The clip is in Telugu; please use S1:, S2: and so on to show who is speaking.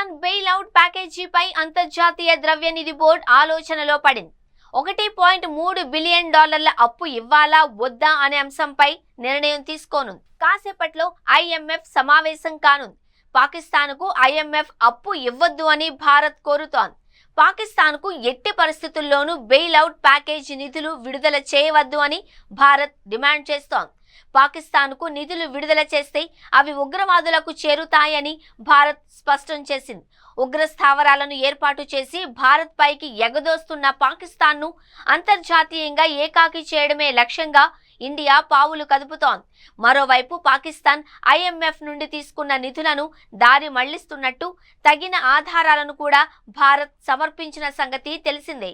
S1: పాకిస్తాన్ బెయిల్అవుట్ ప్యాకేజీపై అంతర్జాతీయ ద్రవ్యనిధి బోర్డు ఆలోచనలో పడింది. $1.3 బిలియన్ అప్పు ఇవ్వాలా వద్దా అనే అంశంపై నిర్ణయం తీసుకోనుంది. కాసేపట్లో IMF సమావేశం కానుంది. పాకిస్తాన్కు IMF అప్పు ఇవ్వొద్దు అని భారత్ కోరుతోంది. పాకిస్తాన్కు ఎట్టి పరిస్థితుల్లోనూ బెయిల్అవుట్ ప్యాకేజీ నిధులు విడుదల చేయవద్దు అని భారత్ డిమాండ్ చేస్తోంది. పాకిస్తాన్కు నిధులు విడుదల చేస్తే అవి ఉగ్రవాదులకు చేరుతాయని భారత్ స్పష్టం చేసింది. ఉగ్ర స్థావరాలను ఏర్పాటు చేసి భారత్ పైకి ఎగదోస్తున్న పాకిస్తాన్ను అంతర్జాతీయంగా ఏకాకి చేయడమే లక్ష్యంగా ఇండియా పావులు కదుపుతోంది. మరోవైపు పాకిస్తాన్ IMF నుండి తీసుకున్న నిధులను దారి మళ్లిస్తున్నట్టు తగిన ఆధారాలను కూడా భారత్ సమర్పించిన సంగతి తెలిసిందే.